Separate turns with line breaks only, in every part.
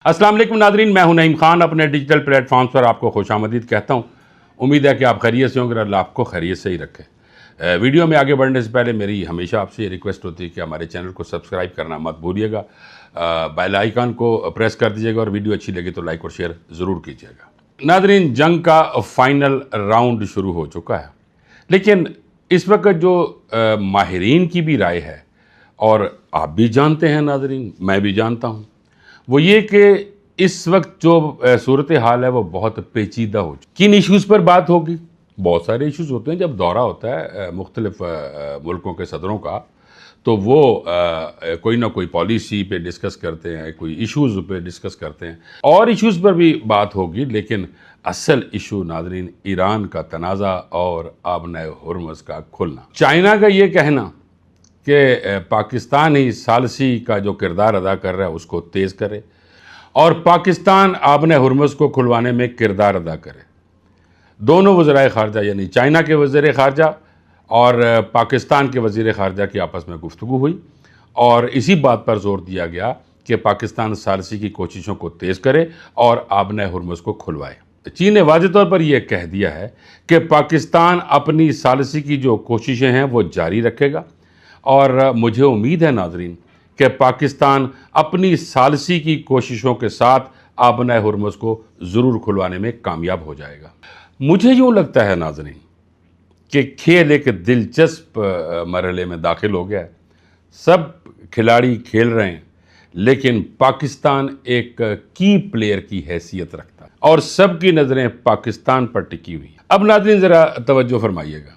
अस्सलाम वालेकुम नादरीन, मैं हूं नईम खान। अपने डिजिटल प्लेटफॉर्म्स पर आपको खुशामदीद कहता हूं। उम्मीद है कि आप खैरियत से होंगे और अल्लाह आपको खैरियत से ही रखे। वीडियो में आगे बढ़ने से पहले मेरी हमेशा आपसे ये रिक्वेस्ट होती है कि हमारे चैनल को सब्सक्राइब करना मत भूलिएगा, बेल आइकन को प्रेस कर दीजिएगा और वीडियो अच्छी लगी तो लाइक और शेयर ज़रूर कीजिएगा। नादरीन, जंग का फाइनल राउंड शुरू हो चुका है, लेकिन इस वक्त जो माहिरीन की भी राय है और आप भी जानते हैं नादरीन, मैं भी जानता हूँ, वो ये कि इस वक्त जो सूरत हाल है वो बहुत पेचीदा हो चुकी। किन इश्यूज़ पर बात होगी? बहुत सारे इश्यूज़ होते हैं। जब दौरा होता है मुख्तलिफ मुल्कों के सदरों का, तो वो कोई ना कोई पॉलिसी पे डिस्कस करते हैं, कोई इश्यूज़ पे डिस्कस करते हैं और इश्यूज़ पर भी बात होगी। लेकिन असल इशू नादरीन ईरान का तनाज़ा और आबनाए हुर्मुज़ का खुलना। चाइना का ये कहना कि पाकिस्तान ही सालसी का जो किरदार अदा कर रहा है उसको तेज़ करे और पाकिस्तान आबने हुर्मुज़ को खुलवाने में किरदार अदा करे। दोनों वज़राए ख़ारजा यानी चाइना के वज़ीर ख़ारजा और पाकिस्तान के वज़ीर ख़ारजा की आपस में गुफ्तगू हुई और इसी बात पर जोर दिया गया कि पाकिस्तान सालसी की कोशिशों को तेज़ करे और आबने हुर्मुज़ को खुलवाए। चीन ने वाज़ेह तौर पर यह कह दिया है कि पाकिस्तान अपनी सालसी की जो कोशिशें हैं वो जारी रखेगा और मुझे उम्मीद है नाजरीन कि पाकिस्तान अपनी सालसी की कोशिशों के साथ आबना हुर्मुज़ को ज़रूर खुलवाने में कामयाब हो जाएगा। मुझे यूँ लगता है नाजरीन कि खेल एक दिलचस्प मरहले में दाखिल हो गया है। सब खिलाड़ी खेल रहे हैं, लेकिन पाकिस्तान एक की प्लेयर की हैसियत रखता है और सबकी नज़रें पाकिस्तान पर टिकी हुई हैं। अब नाजरीन ज़रा तवज्जो फरमाइएगा।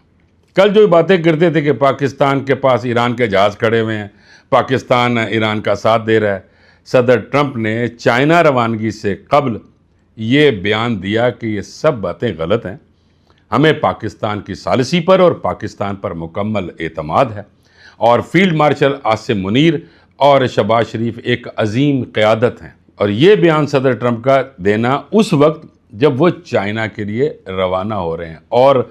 कल जो बातें करते थे कि पाकिस्तान के पास ईरान के जहाज़ खड़े हुए हैं, पाकिस्तान ईरान का साथ दे रहा है, सदर ट्रंप ने चाइना रवानगी से कबल ये बयान दिया कि ये सब बातें गलत हैं, हमें पाकिस्तान की सालसी पर और पाकिस्तान पर मुकम्मल एतमाद है और फील्ड मार्शल आसिम मुनीर और शहबाज शरीफ एक अजीम क़यादत हैं। और ये बयान सदर ट्रंप का देना उस वक्त जब वो चाइना के लिए रवाना हो रहे हैं और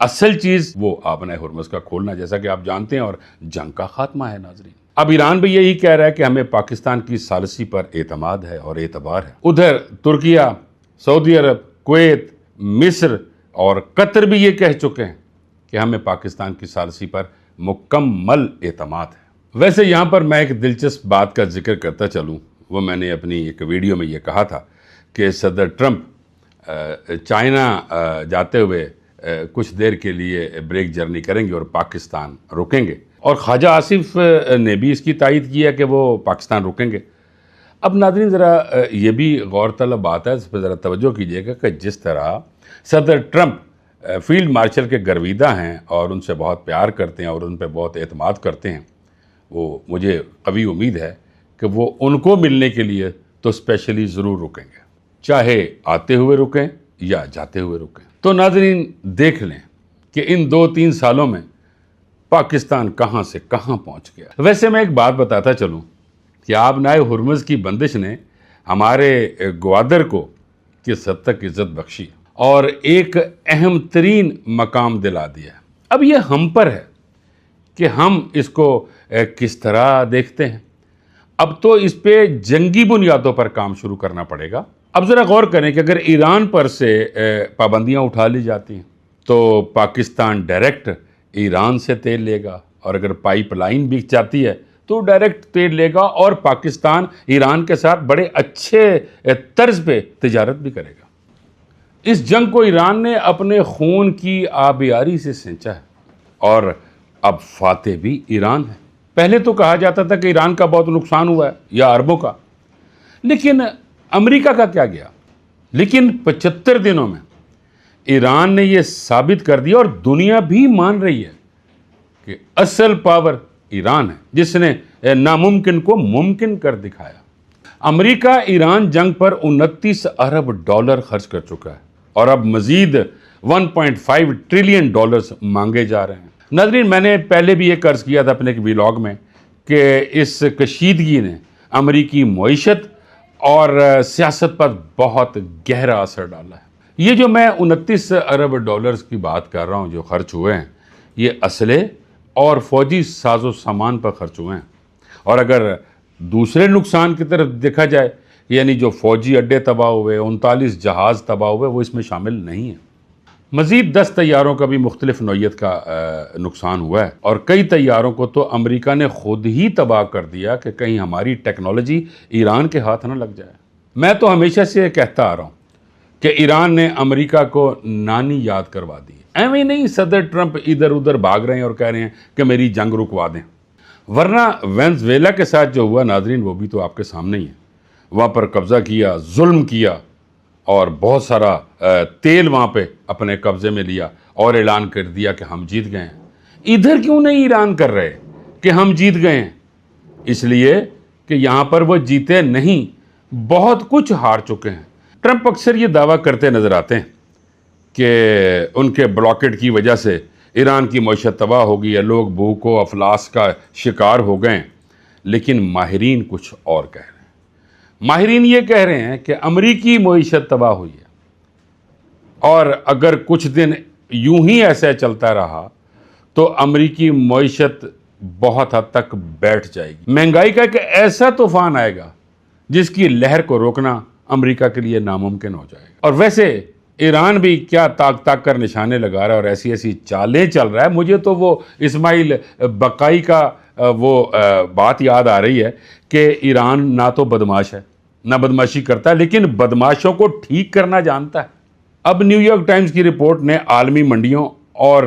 असल चीज़ वो आबना हुर्मुज़ का खोलना, जैसा कि आप जानते हैं, और जंग का खात्मा है नाजरीन। अब ईरान भी यही कह रहा है कि हमें पाकिस्तान की सालसी पर एतमाद है और एतबार है। उधर तुर्किया, सऊदी अरब, कुवैत, मिस्र और कतर भी ये कह चुके हैं कि हमें पाकिस्तान की सालसी पर मुकम्मल एतमाद है। वैसे यहाँ पर मैं एक दिलचस्प बात का जिक्र करता चलूँ, वो मैंने अपनी एक वीडियो में ये कहा था कि सदर ट्रंप चाइना जाते हुए कुछ देर के लिए ब्रेक जर्नी करेंगे और पाकिस्तान रुकेंगे और ख्वाजा आसिफ ने भी इसकी तायीद किया कि वो पाकिस्तान रुकेंगे। अब नाज़रीन ज़रा ये भी गौर तलब बात है, इस पर ज़रा तवज्जो कीजिएगा कि जिस तरह सदर ट्रंप फील्ड मार्शल के गर्विदा हैं और उनसे बहुत प्यार करते हैं और उन पर बहुत एतमाद करते हैं, वो मुझे कभी उम्मीद है कि वो उनको मिलने के लिए तो स्पेशली ज़रूर रुकेंगे, चाहे आते हुए रुकें या जाते हुए रुकें। तो नाज़रीन देख लें कि इन 2-3 सालों में पाकिस्तान कहाँ से कहाँ पहुँच गया। वैसे मैं एक बात बताता चलूँ कि आबनाए हुर्मुज़ की बंदिश ने हमारे ग्वादर को किस हद तक इज़्ज़त बख्शी और एक अहम तरीन मकाम दिला दिया। अब ये हम पर है कि हम इसको किस तरह देखते हैं। अब तो इस पे जंगी बुनियादों पर काम शुरू करना पड़ेगा। अब ज़रा गौर करें कि अगर ईरान पर से पाबंदियाँ उठा ली जाती हैं तो पाकिस्तान डायरेक्ट ईरान से तेल लेगा और अगर पाइपलाइन बिक जाती है तो डायरेक्ट तेल लेगा और पाकिस्तान ईरान के साथ बड़े अच्छे तर्ज पे तिजारत भी करेगा। इस जंग को ईरान ने अपने खून की आबियारी से सींचा है और अब फातेह भी ईरान है। पहले तो कहा जाता था कि ईरान का बहुत नुकसान हुआ है या अरबों का, लेकिन अमेरिका का क्या गया। लेकिन 75 दिनों में ईरान ने यह साबित कर दिया और दुनिया भी मान रही है कि असल पावर ईरान है, जिसने नामुमकिन को मुमकिन कर दिखाया। अमेरिका ईरान जंग पर 29 अरब डॉलर खर्च कर चुका है और अब मजीद 1.5 ट्रिलियन डॉलर्स मांगे जा रहे हैं। नाज़रीन, मैंने पहले भी एक अर्ज़ किया था अपने एक व्लॉग में कि इस कशीदगी ने अमेरिकी मईशत और सियासत पर बहुत गहरा असर डाला है। ये जो मैं 29 अरब डॉलर्स की बात कर रहा हूँ जो खर्च हुए हैं, ये असले और फौजी साजो सामान पर खर्च हुए हैं। और अगर दूसरे नुकसान की तरफ देखा जाए यानी जो फ़ौजी अड्डे तबाह हुए, 39 जहाज़ तबाह हुए, वो इसमें शामिल नहीं है। मज़ीद 10 तैयारों का भी मुख्तलिफ नौइयत का नुकसान हुआ है और कई तैयारों को तो अमेरिका ने ख़ुद ही तबाह कर दिया कि कहीं हमारी टेक्नोलॉजी ईरान के हाथ ना लग जाए। मैं तो हमेशा से कहता आ रहा हूँ कि ईरान ने अमेरिका को नानी याद करवा दी। एवं नहीं सदर ट्रंप इधर उधर भाग रहे हैं और कह रहे हैं कि मेरी जंग रुकवा दें, वरना वेनेज़ुएला के साथ जो हुआ नाज़रीन वो भी तो आपके सामने ही है। वहाँ पर कब्ज़ा किया, जुल्म किया और बहुत सारा तेल वहाँ पे अपने कब्ज़े में लिया और ऐलान कर दिया कि हम जीत गए हैं। इधर क्यों नहीं ऐलान कर रहे कि हम जीत गए हैं? इसलिए कि यहाँ पर वो जीते नहीं, बहुत कुछ हार चुके हैं। ट्रंप अक्सर ये दावा करते नज़र आते हैं कि उनके ब्लॉकेट की वजह से ईरान की मईशत तबाह हो गई है, लोग भूख व अफलास का शिकार हो गए, लेकिन माहिरीन कुछ और कह रहे हैं। माहिरीन ये कह रहे हैं कि अमरीकी मईशत तबाह हुई है और अगर कुछ दिन यूं ही ऐसा चलता रहा तो अमरीकी मईशत बहुत हद तक बैठ जाएगी। महंगाई का एक ऐसा तूफान आएगा जिसकी लहर को रोकना अमरीका के लिए नामुमकिन हो जाएगा। और वैसे ईरान भी क्या ताक ताक कर निशाने लगा रहा है और ऐसी ऐसी चालें चल रहा है। मुझे तो वो इस्माइल बकाई का वो बात याद आ रही है कि ईरान ना तो बदमाश है, ना बदमाशी करता है, लेकिन बदमाशों को ठीक करना जानता है। अब न्यूयॉर्क टाइम्स की रिपोर्ट ने आलमी मंडियों और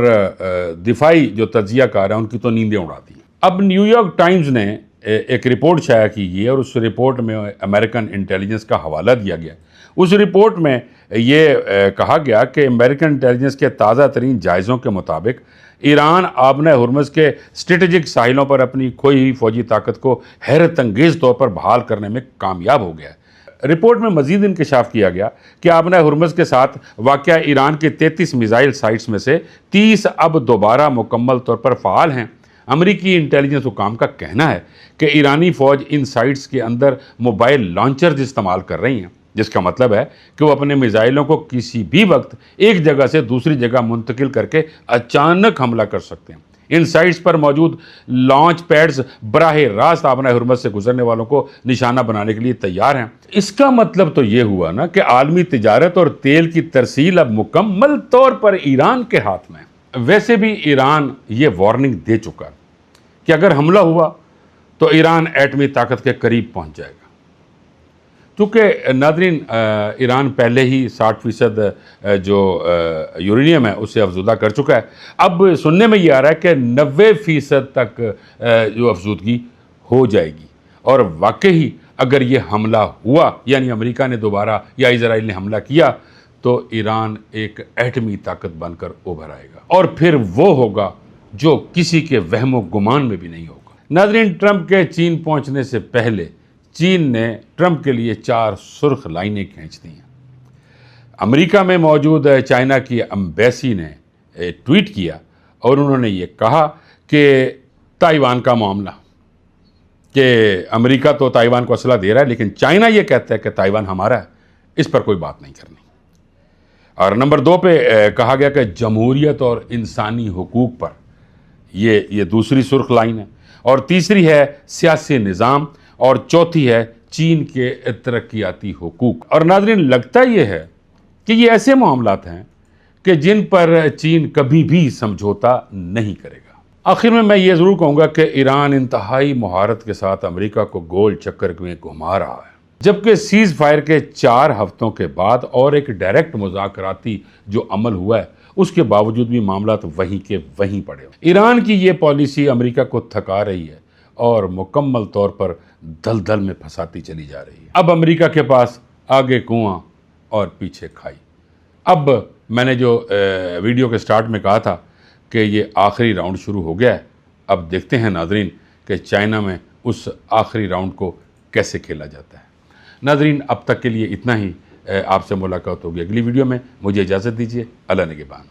दिफाई जो तज्जियाकार हैं उनकी तो नींदें उड़ा दी। अब न्यूयॉर्क टाइम्स ने एक रिपोर्ट शाया की गई और उस रिपोर्ट में अमेरिकन इंटेलिजेंस का हवाला दिया गया। उस रिपोर्ट में ये कहा गया कि अमेरिकन इंटेलिजेंस के ताज़ा तरीन जायज़ों के मुताबिक ईरान आबना हुर्मुज़ के स्ट्रेटेजिक साहिलों पर अपनी खोई हुई फ़ौजी ताकत को हैरत अंगेज़ तौर पर बहाल करने में कामयाब हो गया है। रिपोर्ट में मज़ीद इंकशाफ किया गया कि आबना हुर्मुज़ के साथ वाक़या ईरान के 33 मिसाइल साइट्स में से 30 अब दोबारा मुकम्मल तौर पर फ़ाल हैं। अमरीकी इंटेलिजेंस हुकाम का कहना है कि ईरानी फ़ौज इन साइट्स के अंदर मोबाइल लॉन्चर्स इस्तेमाल कर रही हैं, जिसका मतलब है कि वो अपने मिसाइलों को किसी भी वक्त एक जगह से दूसरी जगह मुंतकिल करके अचानक हमला कर सकते हैं। इन साइट्स पर मौजूद लॉन्च पैड्स बराह रास्त आबना हुर्मुज़ से गुजरने वालों को निशाना बनाने के लिए तैयार हैं। इसका मतलब तो ये हुआ ना कि आलमी तिजारत और तेल की तरसील अब मुकम्मल तौर पर ईरान के हाथ में है। वैसे भी ईरान ये वार्निंग दे चुका है कि अगर हमला हुआ तो ईरान एटमी ताकत के करीब पहुंच जाएगा। चूँकि नाज़रीन ईरान पहले ही 60% जो यूरेनियम है उसे अफजूदा कर चुका है। अब सुनने में ये आ रहा है कि 90% तक जो अफजूदगी हो जाएगी और वाकई अगर ये हमला हुआ, यानी अमेरिका ने दोबारा या इजराइल ने हमला किया, तो ईरान एक एटमी ताकत बनकर उभर आएगा और फिर वो होगा जो किसी के वहमो गुमान में भी नहीं होगा। नाज़रीन, ट्रंप के चीन पहुंचने से पहले चीन ने ट्रंप के लिए 4 सुर्ख लाइनें खींच दी हैं। अमेरिका में मौजूद चाइना की एम्बेसी ने ट्वीट किया और उन्होंने ये कहा कि ताइवान का मामला, कि अमेरिका तो ताइवान को असला दे रहा है लेकिन चाइना ये कहता है कि ताइवान हमारा है, इस पर कोई बात नहीं करनी। और नंबर 2 पे कहा गया कि जमहूरियत और इंसानी हुकूक पर, ये दूसरी सुर्ख लाइन है। और तीसरी है सियासी निज़ाम और चौथी है चीन के तरक्याती हुकूक। और नाज़रीन, लगता ये है कि ये ऐसे मामलात हैं कि जिन पर चीन कभी भी समझौता नहीं करेगा। आखिर में मैं ये ज़रूर कहूँगा कि ईरान इंतहाई महारत के साथ अमेरिका को गोल चक्कर में घुमा रहा है, जबकि सीज़ फायर के 4 हफ्तों के बाद और एक डायरेक्ट मुज़ाकराती जो अमल हुआ है उसके बावजूद भी मामला तो वहीं के वहीं पड़े। ईरान की ये पॉलिसी अमेरिका को थका रही है और मुकम्मल तौर पर दलदल में फंसाती चली जा रही है। अब अमेरिका के पास आगे कुआं और पीछे खाई। अब मैंने जो वीडियो के स्टार्ट में कहा था कि ये आखिरी राउंड शुरू हो गया है, अब देखते हैं नाज़रीन कि चाइना में उस आखिरी राउंड को कैसे खेला जाता है। नाज़रीन, अब तक के लिए इतना ही। आपसे मुलाकात होगी अगली वीडियो में। मुझे इजाज़त दीजिए। अल्लाह निगहबान।